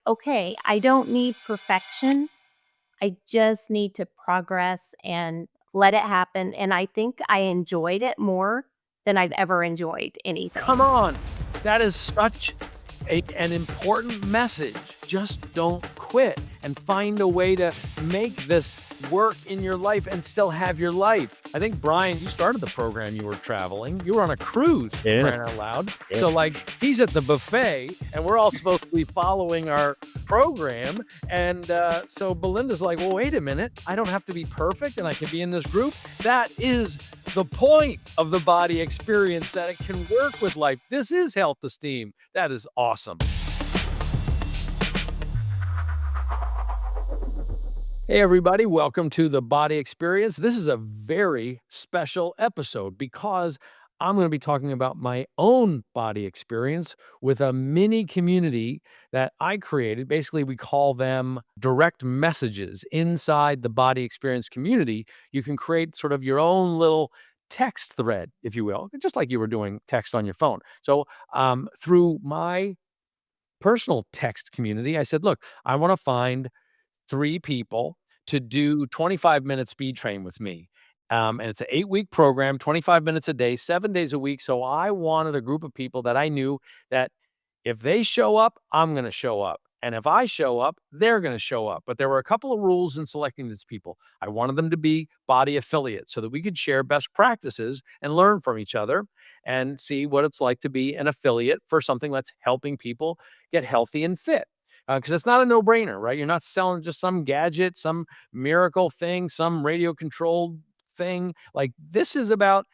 okay, I don't need perfection. I just need to progress and let it happen. And I think I enjoyed it more than I've ever enjoyed Come anything. on. That is such an important message. Just don't quit and find a way to make this work in your life and still have your life. I think, Brian, you started the program, you were traveling. You were on a cruise, for Yeah. crying out loud. Yeah. So, like, he's at the buffet and we're all supposed to be following our program. And so Belinda's like, well, wait a minute. I don't have to be perfect and I can be in this group. That is the point of the BODi experience, that it can work with life. This is health esteem. That is awesome. Hey, everybody. Welcome to the BODi Experience. This is a very special episode because I'm going to be talking about my own BODi experience with a mini community that I created. Basically, we call them direct messages inside the BODi Experience community. You can create sort of your own little text thread, if you will, just like you were doing text on your phone. So through my personal text community, I said, look, I want to find 3 people to do 25-minute speed train with me. And it's an 8-week program, 25 minutes a day, 7 days a week. So I wanted a group of people that I knew that if they show up, I'm going to show up. And if I show up, they're going to show up. But there were a couple of rules in selecting these people. I wanted them to be BODi affiliates so that we could share best practices and learn from each other and see what it's like to be an affiliate for something that's helping people get healthy and fit. Because it's not a no-brainer, right? You're not selling just some gadget, some miracle thing, some radio-controlled thing. Like, this is about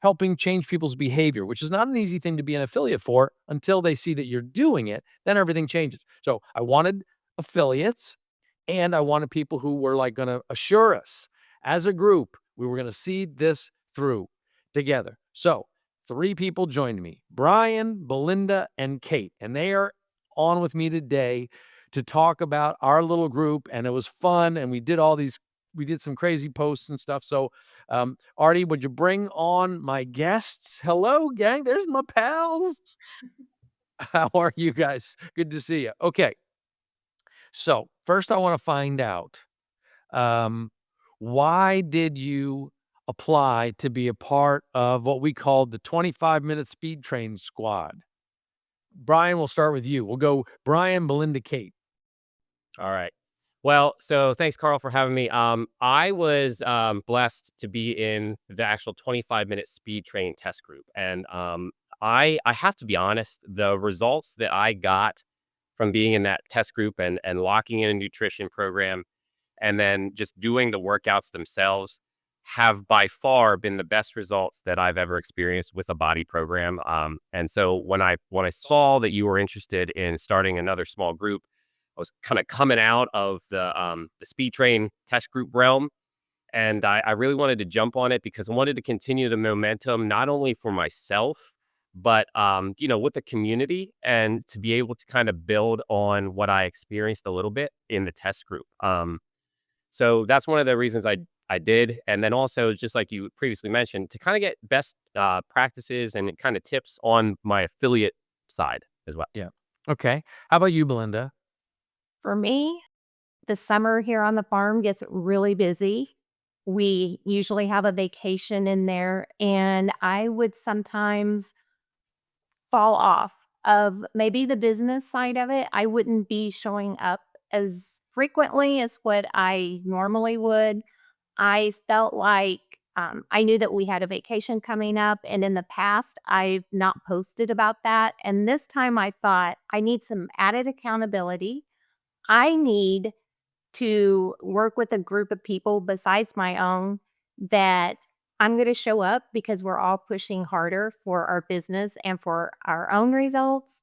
helping change people's behavior, which is not an easy thing to be an affiliate for until they see that you're doing it. Then everything changes. So I wanted affiliates, and I wanted people who were like going to assure us as a group we were going to see this through together. So 3 people joined me: Brian, Belinda, and Kate, and they are on with me today to talk about our little group. And it was fun, and we did some crazy posts and stuff. So Artie, would you bring on my guests? Hello, gang. There's my pals. How are you guys? Good to see you. Okay. So first I want to find out, why did you apply to be a part of what we called the 25-minute speed train squad? Brian, we'll start with you. We'll go Brian, Belinda, Kate. All right. Well, so thanks, Carl, for having me. I was blessed to be in the actual 25-minute speed train test group, and I have to be honest. The results that I got from being in that test group and locking in a nutrition program, and then just doing the workouts themselves, have by far been the best results that I've ever experienced with a BODi program. And so when I saw that you were interested in starting another small group, I was kind of coming out of the speed train test group realm, and I really wanted to jump on it because I wanted to continue the momentum, not only for myself, but with the community, and to be able to kind of build on what I experienced a little bit in the test group. So that's one of the reasons I did. And then also, just like you previously mentioned, to kind of get best practices and kind of tips on my affiliate side as well. Yeah. Okay. How about you, Belinda? For me, the summer here on the farm gets really busy. We usually have a vacation in there, and I would sometimes fall off of maybe the business side of it. I wouldn't be showing up as frequently as what I normally would. I felt like I knew that we had a vacation coming up, and in the past, I've not posted about that. And this time I thought I need some added accountability. I need to work with a group of people besides my own that I'm going to show up because we're all pushing harder for our business and for our own results.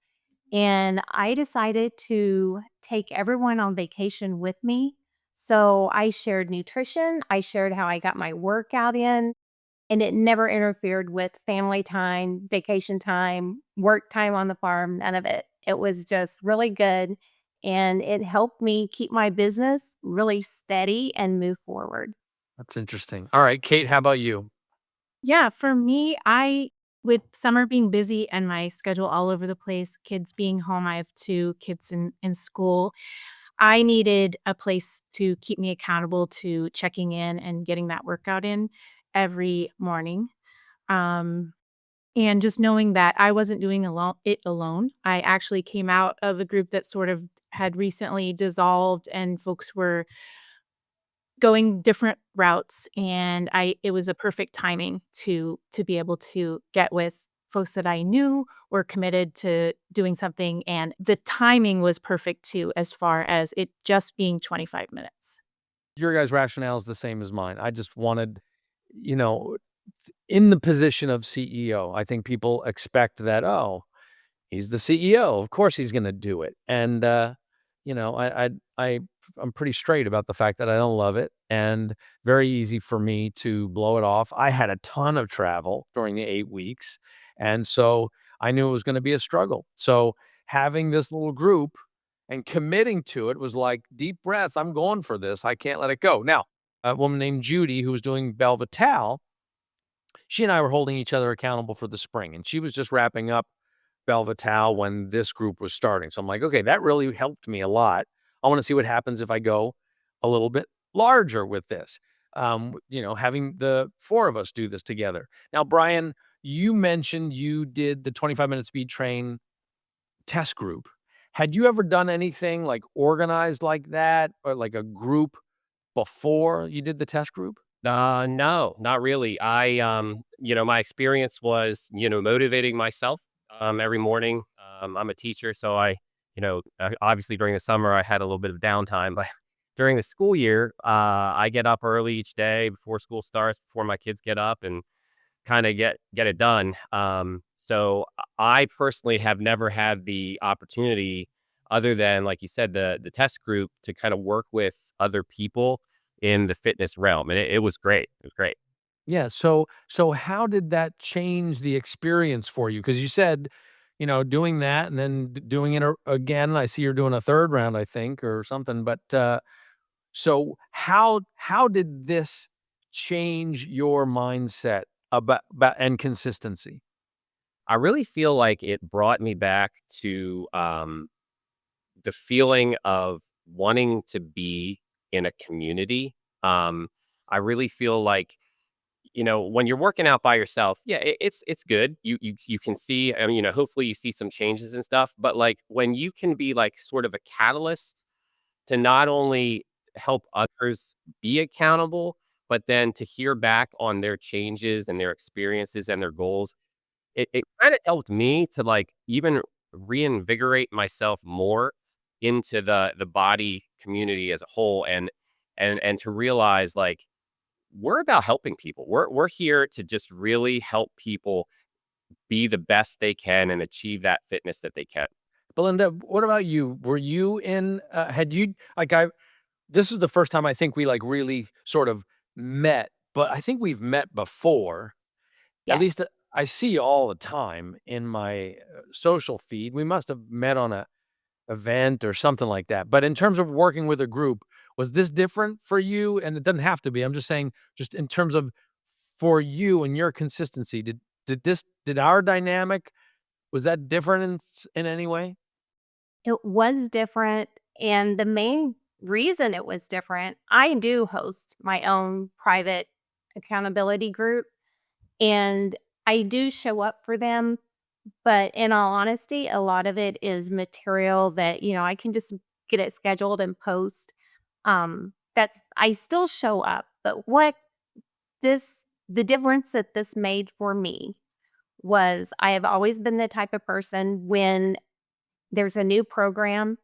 And I decided to take everyone on vacation with me. So I shared nutrition, I shared how I got my workout in, and it never interfered with family time, vacation time, work time on the farm, none of it. It was just really good. And it helped me keep my business really steady and move forward. That's interesting. All right, Kate, how about you? Yeah, for me, I With summer being busy and my schedule all over the place, kids being home, I have 2 kids in school. I needed a place to keep me accountable to checking in and getting that workout in every morning. Um, and just knowing that I wasn't doing it alone. I actually came out of a group that sort of had recently dissolved and folks were going different routes, and I it was a perfect timing to be able to get with folks that I knew were committed to doing something, and the timing was perfect too, as far as it just being 25 minutes. Your guys' rationale is the same as mine. I just wanted, you know, in the position of CEO, I think people expect that, oh, he's the CEO. Of course he's gonna do it. And, you know, I'm pretty straight about the fact that I don't love it and very easy for me to blow it off. I had a ton of travel during the 8 weeks, and so I knew it was gonna be a struggle. So having this little group and committing to it was like, "Deep breath, I'm going for this. I can't let it go." Now, a woman named Judy who was doing Belle Vitale, she and I were holding each other accountable for the spring, and she was just wrapping up Belle Vitale when this group was starting. So I'm like, okay, that really helped me a lot. I want to see what happens if I go a little bit larger with this. Having the four of us do this together. Now, Brian, you mentioned you did the 25-minute speed train test group. Had you ever done anything like organized like that or like a group before you did the test group? No, not really. My experience was, motivating myself every morning. I'm a teacher, so obviously during the summer I had a little bit of downtime, but during the school year, I get up early each day before school starts, before my kids get up, and kind of get it done. So I personally have never had the opportunity, other than like you said, the test group, to kind of work with other people in the fitness realm, and it was great. It was great. Yeah, so how did that change the experience for you? Because you said, doing that and then doing it again. I see you're doing a third round, I think, or something. But so how did this change your mindset about and consistency? I really feel like it brought me back to the feeling of wanting to be in a community. Um, I really feel like, when you're working out by yourself, yeah, it's good. You can see, I mean, hopefully you see some changes and stuff. But like when you can be like sort of a catalyst to not only help others be accountable, but then to hear back on their changes and their experiences and their goals, it kinda helped me to, like, even reinvigorate myself more into the body community as a whole, and to realize, like, we're about helping people. We're here to just really help people be the best they can and achieve that fitness that they can. Belinda, what about you? Were you in? Had you like I? This is the first time I think we like really sort of met, but I think we've met before. At Yes. least I see you all the time in my social feed. We must have met on a event or something like that. But in terms of working with a group, was this different for you? And it doesn't have to be. I'm just saying, just in terms of for you and your consistency, did our dynamic was that different in any way? It was different, and the main reason it was different, I do host my own private accountability group, and I do show up for them, but in all honesty, a lot of it is material that, I can just get it scheduled and post. That's I still show up, but what the difference that this made for me was I have always been the type of person when there's a new program,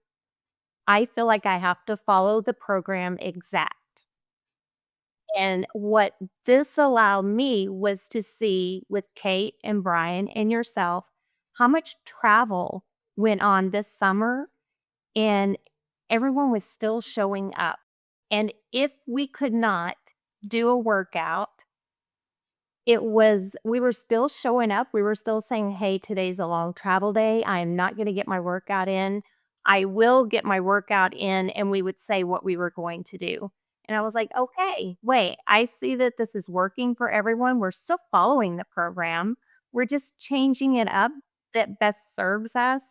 I feel like I have to follow the program exact. And what this allowed me was to see with Kate and Brian and yourself how much travel went on this summer, and everyone was still showing up. And if we could not do a workout, we were still showing up. We were still saying, "Hey, today's a long travel day. I am not gonna get my workout in. I will get my workout in," and we would say what we were going to do. And I was like, "Okay, wait, I see that this is working for everyone. We're still following the program. we're just changing it up that best serves us.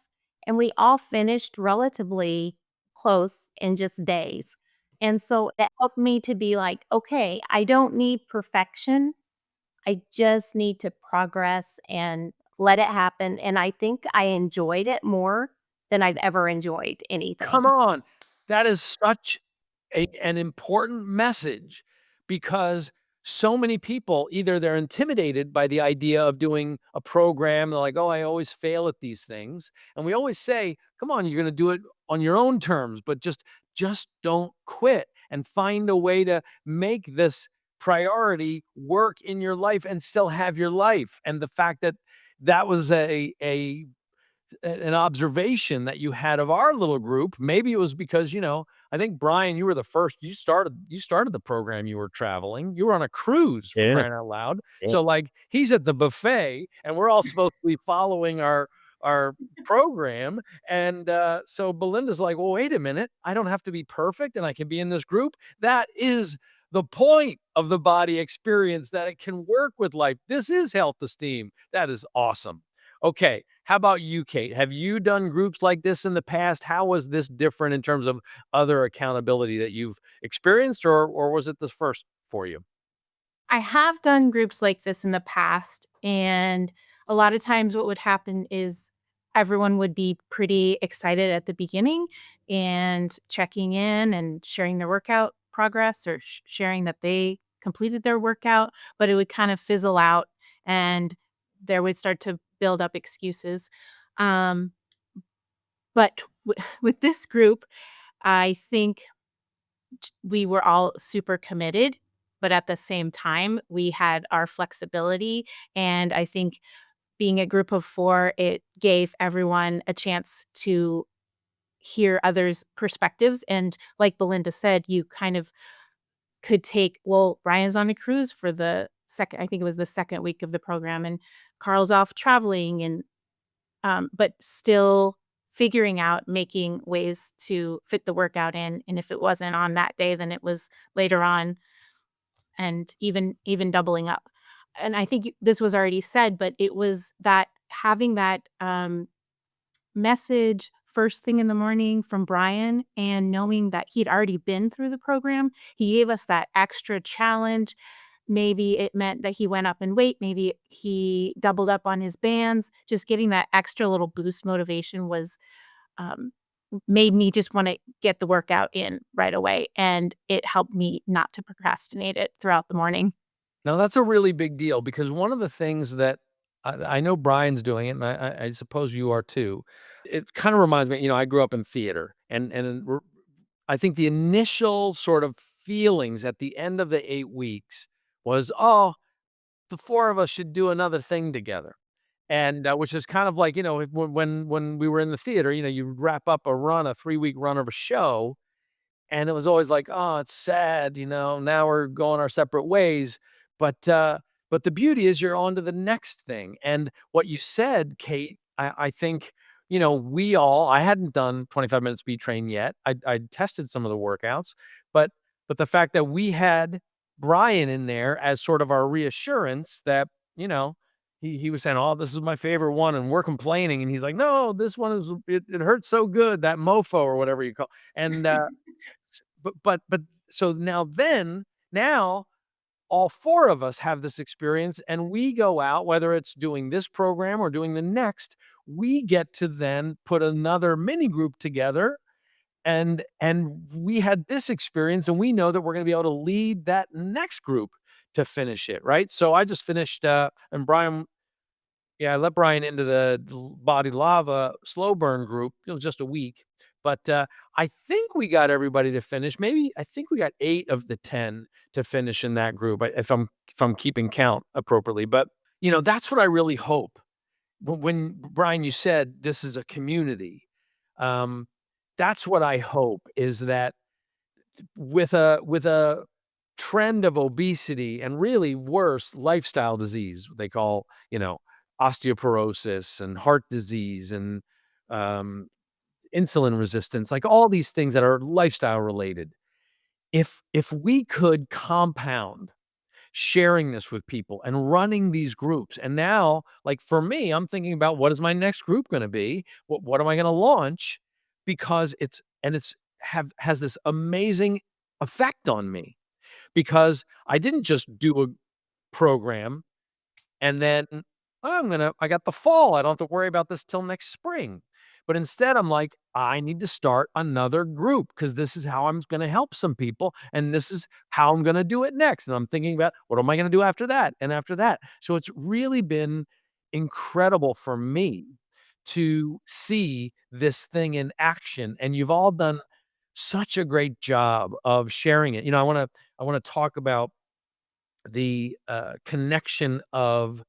And we all finished relatively close in just days. And so it helped me to be like, okay, I don't need perfection. I just need to progress and let it happen. And I think I enjoyed it more than I've ever enjoyed Come anything. on. That is such an important message because so many people, either they're intimidated by the idea of doing a program. They're like, oh, I always fail at these things. And we always say, come on, you're going to do it on your own terms, but just don't quit and find a way to make this priority work in your life and still have your life. And the fact that that was an observation that you had of our little group. Maybe it was because, I think Brian, you were the first, you started the program, you were traveling. You were on a cruise for Yeah. crying out loud. Yeah. So like he's at the buffet and we're all supposed to be following our program. And so Belinda's like, well, wait a minute. I don't have to be perfect and I can be in this group. That is the point of the BODi experience, that it can work with life. This is health esteem. That is awesome. Okay, how about you, Kate? Have you done groups like this in the past? How was this different in terms of other accountability that you've experienced, or was it the first for you? I have done groups like this in the past, and a lot of times what would happen is everyone would be pretty excited at the beginning and checking in and sharing their workout progress or sharing that they completed their workout, but it would kind of fizzle out and there would start to build up excuses. Um, but with this group, I think we were all super committed, but at the same time, we had our flexibility. And I think being a group of 4, it gave everyone a chance to hear others' perspectives. And like Belinda said, you kind of could take, well, Brian's on a cruise for the second, I think it was the second week of the program, and Carl's off traveling and but still figuring out making ways to fit the workout in, and if it wasn't on that day, then it was later on, and even doubling up. And I think this was already said, but it was that having that, message first thing in the morning from Brian and knowing that he'd already been through the program, he gave us that extra challenge. Maybe it meant that he went up in weight, maybe he doubled up on his bands. Just getting that extra little boost motivation was, um, made me just wanna get the workout in right away, and it helped me not to procrastinate it throughout the morning. Now that's a really big deal because one of the things that I know Brian's doing it, and I suppose you are too. It kind of reminds me, I grew up in theater, and I think the initial sort of feelings at the end of the 8 weeks was, oh, the four of us should do another thing together. And which is kind of like, when we were in the theater, you wrap up a 3-week run of a show, and it was always like, "Oh, it's sad, now we're going our separate ways." But the beauty is you're on to the next thing, and what you said, Kate, I think, I hadn't done 25-minute speed train yet. I tested some of the workouts, but the fact that we had Brian in there as sort of our reassurance that, he was saying, "Oh, this is my favorite one," and we're complaining, and he's like, "No, this one it hurts so good, that mofo," or whatever you call, and, but so now all 4 of us have this experience and we go out, whether it's doing this program or doing the next, we get to then put another mini group together, and we had this experience and we know that we're gonna be able to lead that next group to finish it, right? So I just finished, and Brian, yeah, I let Brian into the Body Lava slow burn group. It was just a week, but I think we got everybody to finish. Maybe I think we got 8 of the 10 to finish in that group, if I'm keeping count appropriately. But that's what I really hope. When Brian, you said this is a community, um, that's what I hope, is that with a trend of obesity and really worse lifestyle disease, they call, osteoporosis and heart disease and um, insulin resistance, like all these things that are lifestyle related. If we could compound sharing this with people and running these groups. And now, like for me, I'm thinking about what is my next group going to be? What am I going to launch? Because it's has this amazing effect on me because I didn't just do a program and then I got the fall. I don't have to worry about this till next spring. But instead, I'm like, I need to start another group because this is how I'm going to help some people. And this is how I'm going to do it next. And I'm thinking about what am I going to do after that and after that. So it's really been incredible for me to see this thing in action. And you've all done such a great job of sharing it. I want to talk about the connection of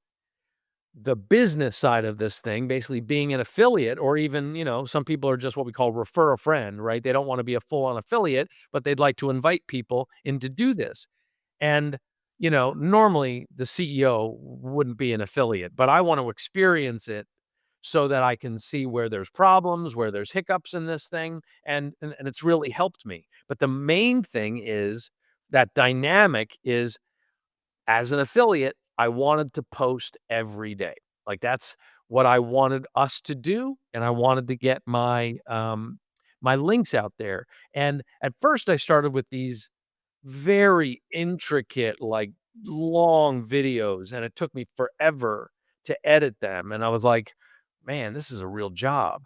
the business side of this thing, basically being an affiliate, or even, some people are just what we call refer a friend, right? They don't want to be a full-on affiliate, but they'd like to invite people in to do this. And, normally the CEO wouldn't be an affiliate, but I want to experience it so that I can see where there's problems, where there's hiccups in this thing. And it's really helped me. But the main thing is that dynamic is as an affiliate, I wanted to post every day. Like that's what I wanted us to do, and I wanted to get my links out there. And at first I started with these very intricate, like long videos, and it took me forever to edit them. And I was like, man, this is a real job.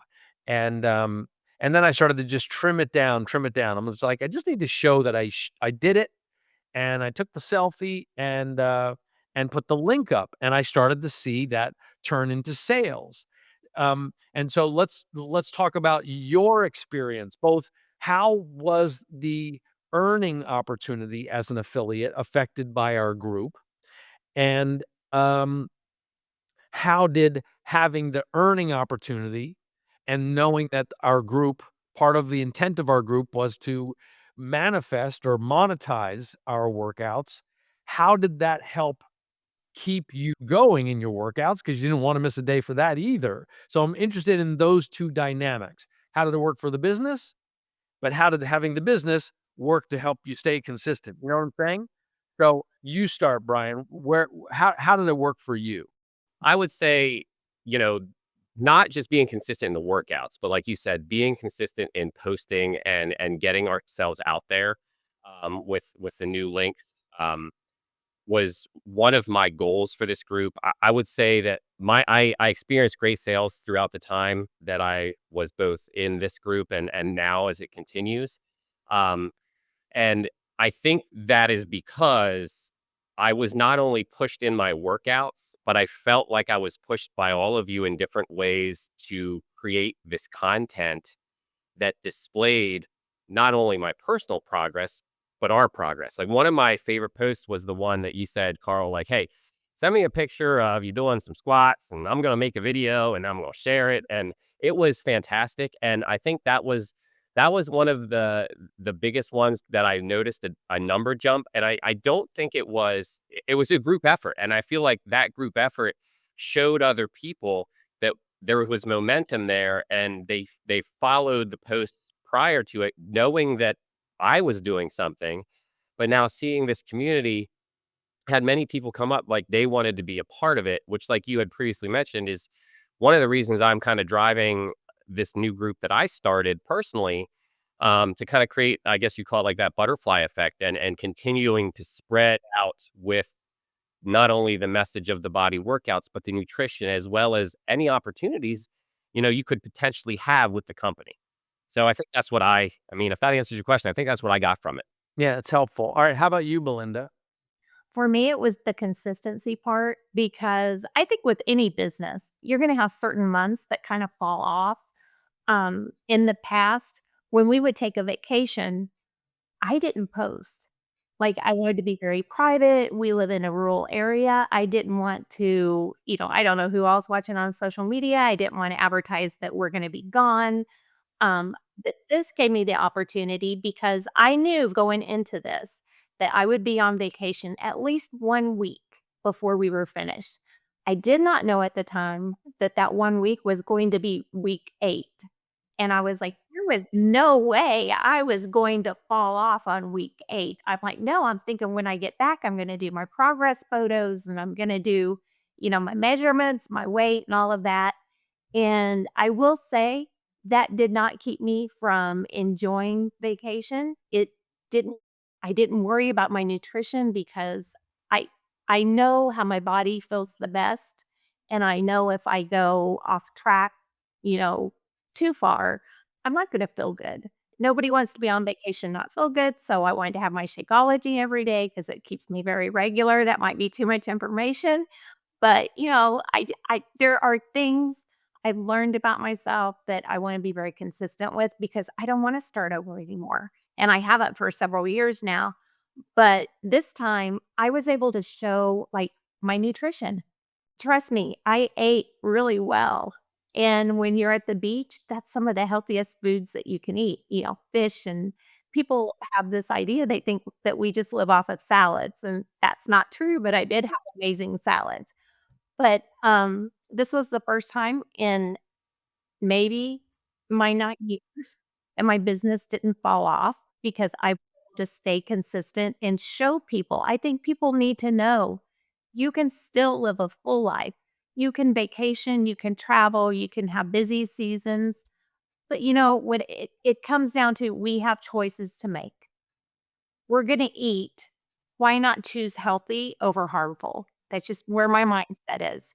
And then I started to just trim it down, trim it down. I was like, I just need to show that I did it, and I took the selfie and put the link up, and I started to see that turn into sales. And so let's talk about your experience. Both, how was the earning opportunity as an affiliate affected by our group, and um, how did having the earning opportunity and knowing that our group, part of the intent of our group was to manifest or monetize our workouts, how did that help keep you going in your workouts? Because you didn't want to miss a day for that either. So I'm interested in those two dynamics. How did it work for the business? But how did having the business work to help you stay consistent? You know what I'm saying? So you start, Brian. How did it work for you? I would say, you know, not just being consistent in the workouts, but like you said, being consistent in posting and getting ourselves out there with the new links was one of my goals for this group. I would say that I experienced great sales throughout the time that I was both in this group and now as it continues. Um, and I think that is because I was not only pushed in my workouts, but I felt like I was pushed by all of you in different ways to create this content that displayed not only my personal progress, but our progress. Like one of my favorite posts was the one that you said, Carl, like, hey, send me a picture of you doing some squats and I'm going to make a video and I'm going to share it. And it was fantastic. And I think that was one of the biggest ones that I noticed a number jump. And I don't think it was a group effort. And I feel like that group effort showed other people that there was momentum there, and they followed the posts prior to it, knowing that I was doing something. But now seeing this community had many people come up like they wanted to be a part of it, which, like you had previously mentioned, is one of the reasons I'm kind of driving this new group that I started personally, to kind of create, I guess you call it like that butterfly effect, and continuing to spread out with not only the message of the BODi workouts, but the nutrition as well as any opportunities, you could potentially have with the company. So I think that's what I mean, if that answers your question, I think that's what I got from it. Yeah, it's helpful. All right, how about you, Belinda? For me, it was the consistency part because I think with any business, you're going to have certain months that kind of fall off. In the past, when we would take a vacation, I didn't post. Like, I wanted to be very private. We live in a rural area. I didn't want to, I don't know who else watching on social media. I didn't want to advertise that we're going to be gone. But this gave me the opportunity because I knew going into this that I would be on vacation at least 1 week before we were finished. I did not know at the time that that 1 week was going to be week 8. And I was like, there was no way I was going to fall off on week 8. I'm like, no, I'm thinking when I get back, I'm going to do my progress photos and I'm going to do, my measurements, my weight, and all of that. And I will say that did not keep me from enjoying vacation. It didn't I didn't worry about my nutrition because I I know how my body feels the best, and I know if I go off track, you know, too far, I'm not gonna feel good. Nobody wants to be on vacation not feel good, so I wanted to have my Shakeology every day because it keeps me very regular. That might be too much information, but, there are things I've learned about myself that I wanna be very consistent with because I don't wanna start over anymore, and I haven't for several years now, but this time, I was able to show, like, my nutrition. Trust me, I ate really well, and when you're at the beach, that's some of the healthiest foods that you can eat, fish, and people have this idea, they think that we just live off of salads, and that's not true, but I did have amazing salads. But, this was the first time in maybe my 9 years and my business didn't fall off because I just stay consistent and show people. I think people need to know you can still live a full life. You can vacation, you can travel, you can have busy seasons, but, when it comes down to we have choices to make. We're gonna eat. Why not choose healthy over harmful? That's just where my mindset is.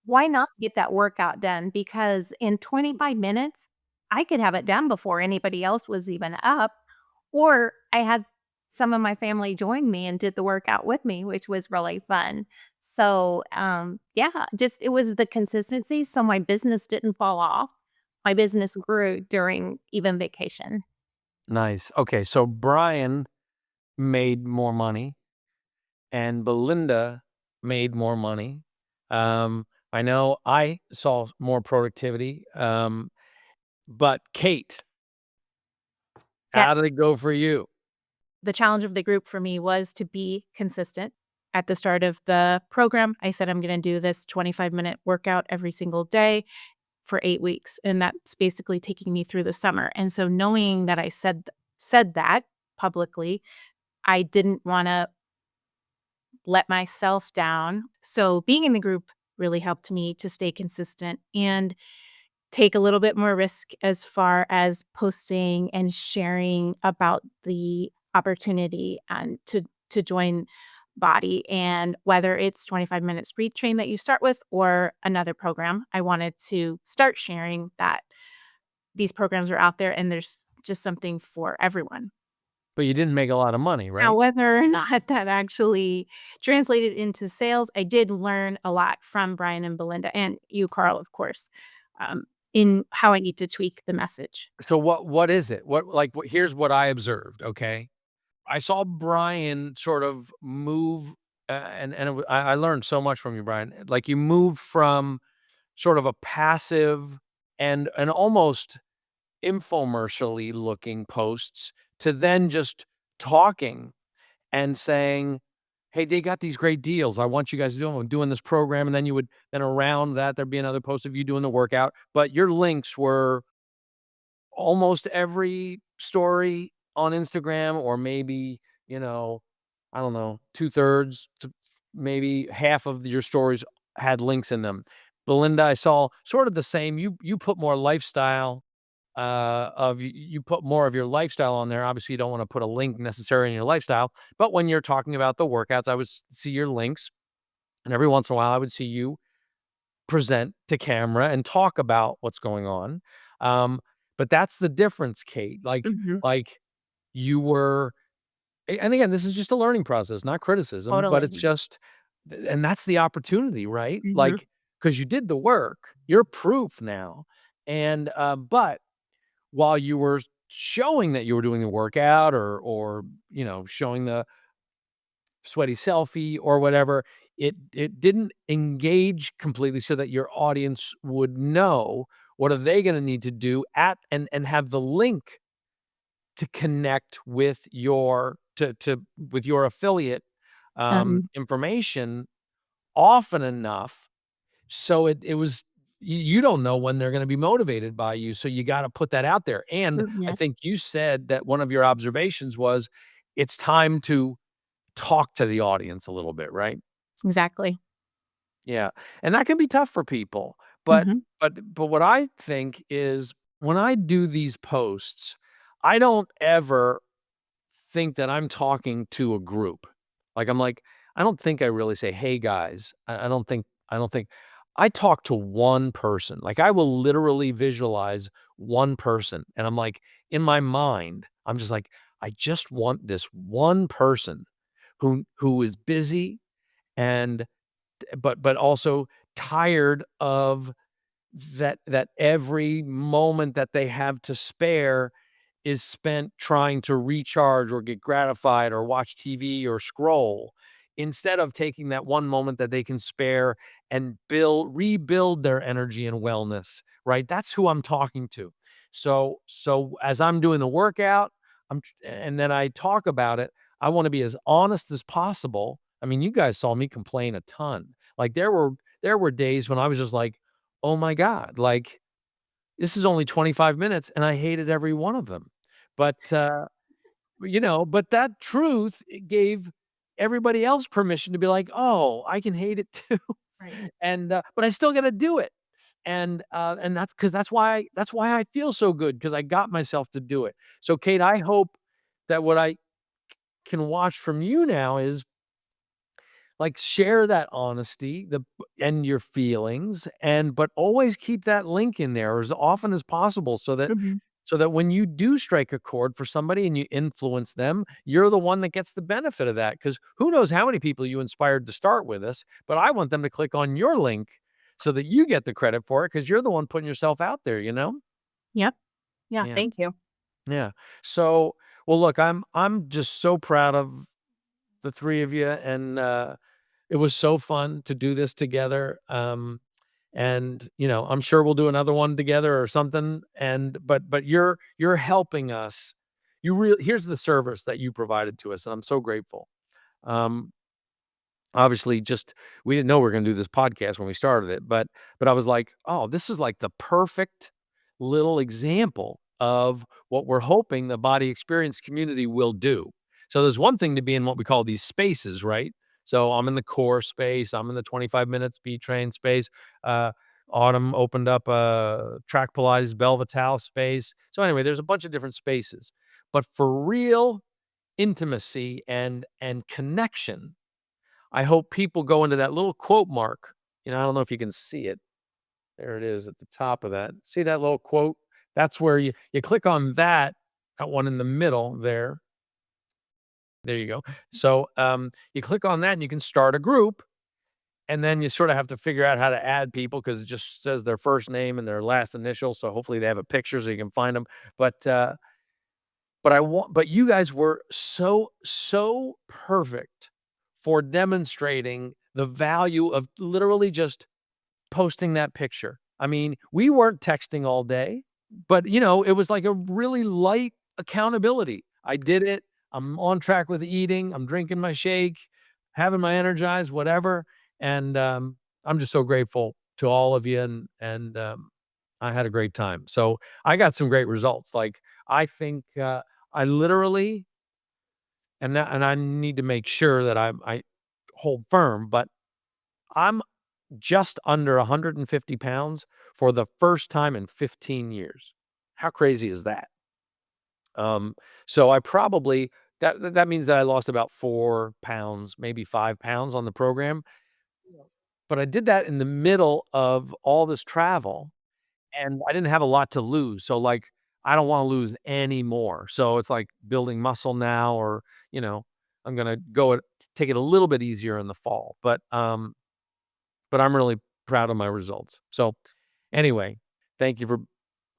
Why not get that workout done? Because in 25 minutes, I could have it done before anybody else was even up, or I had some of my family join me and did the workout with me, which was really fun. So, yeah, just it was the consistency, so my business didn't fall off. My business grew during even vacation. Nice. Okay, so Brian made more money and Belinda made more money. I know I saw more productivity. But Kate, how did Yes. it go for you? The challenge of the group for me was to be consistent. At the start of the program, I said I'm going to do this 25-minute workout every single day for 8 weeks, and that's basically taking me through the summer. And so knowing that I said that publicly, I didn't want to let myself down. So being in the group really helped me to stay consistent and take a little bit more risk as far as posting and sharing about the opportunity and to join BODi. And whether it's 25 minutes retrain that you start with or another program, I wanted to start sharing that these programs are out there and there's just something for everyone. But you didn't make a lot of money, Now, right? whether or not that actually translated into sales, I did learn a lot from Brian and Belinda and you, Carl, of course, um, in how I need to tweak the message. So what is it? Here's what I observed, okay? I saw Brian sort of move, and I learned so much from you, Brian. Like, you moved from sort of a passive and almost infomercially looking posts to then just talking and saying, "Hey, they got these great deals. I want you guys to do 'em. I'm doing this program." And then then around that, there'd be another post of you doing the workout. But your links were almost every story on Instagram, or maybe, I don't know, 2/3 to maybe half of your stories had links in them. Belinda, I saw sort of the same. You put more lifestyle, you put more of your lifestyle on there. Obviously, you don't wanna put a link necessarily in your lifestyle, but when you're talking about the workouts, I would see your links, and every once in a while, I would see you present to camera and talk about what's going on. Um, but that's the difference, Kate. Mhm. Like you were, and again, this is just a learning process, not criticism, but it's Totally. just, and that's the opportunity, right? Mhm. Like, because you did the work, you're proof now. And, but while you were showing that you were doing the workout, or, showing the sweaty selfie or whatever, it didn't engage completely so that your audience would know what are they gonna need to do at and have the link to connect with your to with your affiliate, Um, information often enough, so it was you don't know when they're going to be motivated by you. So you got to put that out there. And I Mhm. think you said that one of your observations was it's time to talk to the audience a little bit, right? Exactly. Yeah. And that can be tough for people. But Mhm. but what I think is when I do these posts, I don't ever think that I'm talking to a group. I'm like, I don't think I really say, "Hey guys." I don't think I talk to one person. Like I will literally visualize one person and I'm like in my mind, I'm just like I just want this one person who is busy and but also tired of that every moment that they have to spare is spent trying to recharge or get gratified or watch TV or scroll instead of taking that one moment that they can spare and rebuild their energy and wellness, right? That's who I'm talking to. So as I'm doing the workout, and then I talk about it, I want to be as honest as possible. I mean, you guys saw me complain a ton. Like there were days when I was just like, "Oh my god, like this is only 25 minutes and I hated every one of them." But, but that truth gave everybody else permission to be like, "Oh, I can hate it too." Right. And, but I still gotta do it. And that's because that's why I feel so good because I got myself to do it. So, Kate, I hope that what I can watch from you now is share that honesty, and your feelings, but always keep that link in there as often as possible Mhm. so that when you do strike a chord for somebody and you influence them, you're the one that gets the benefit of that. Because who knows how many people you inspired to start with us, but I want them to click on your link so that you get the credit for it because you're the one putting yourself out there, you know? Yep. Yeah, Yeah. thank you. Yeah. So, well, look, I'm just so proud of the 3 of you, and, it was so fun to do this together, and, I'm sure we'll do another one together or something, but you're helping us. Here's the service that you provided to us, and I'm so grateful. Um Obviously, just we didn't know we were gonna do this podcast when we started it, but I was like, "Oh, this is like the perfect little example of what we're hoping the BODi Experience community will do." So there's one thing to be in what we call these spaces, right? So I'm in the core space, I'm in the 25-minute speed train space. Uh, Autumn opened up a track Pilates Belle Vitale space. So anyway, there's a bunch of different spaces. But for real intimacy and connection, I hope people go into that little quote mark. I don't know if you can see it. There it is at the top of that. See that little quote? That's where you click on that one in the middle there. There you go. So you click on that and you can start a group. And then you sort of have to figure out how to add people because it just says their first name and their last initial. So hopefully they have a picture so you can find them. But you guys were so perfect for demonstrating the value of literally just posting that picture. I mean, we weren't texting all day, but, it was like a really light accountability. I did it. I'm on track with eating. I'm drinking my shake, having my Energize, whatever, and, I'm just so grateful to all of you, and I had a great time. So, I got some great results. I think, I literally and I need to make sure that I hold firm, but I'm just under 150 pounds for the first time in 15 years. How crazy is that? Um, so I probably that means that I lost about 4 pounds, maybe 5 pounds on the program, but I did that in the middle of all this travel, and I didn't have a lot to lose, so, I don't wanna lose any more, so it's like building muscle now or, I'm gonna take it a little bit easier in the fall, but I'm really proud of my results. So, anyway, thank you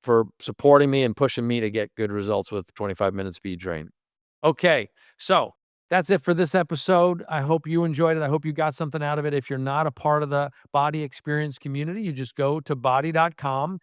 for supporting me and pushing me to get good results with 25-minute speed train. Okay, so that's it for this episode. I hope you enjoyed it. I hope you got something out of it. If you're not a part of the BODi Experience community, you just go to bodi.com.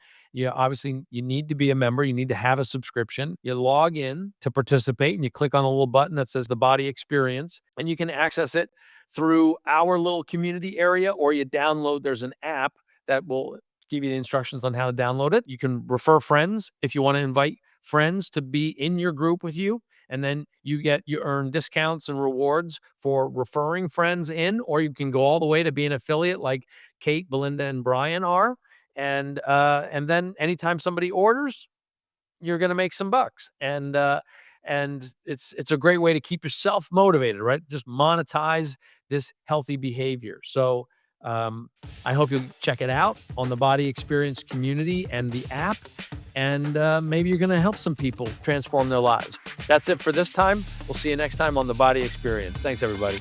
Obviously you need to be a member. You need to have a subscription. You log in to participate and you click on the little button that says the BODi Experience, and you can access it through our little community area, or you download, there's an app that will give you the instructions on how to download it. You can refer friends if you want to invite friends to be in your group with you. And then you earn discounts and rewards for referring friends in, or you can go all the way to be an affiliate like Kate, Belinda, and Brian are. And then anytime somebody orders, you're going to make some bucks. And it's a great way to keep yourself motivated, right? Just monetize this healthy behavior. So I hope you'll check it out on the BODi Experience Community and the app. And maybe you're going to help some people transform their lives. That's it for this time. We'll see you next time on the BODi Experience. Thanks, everybody.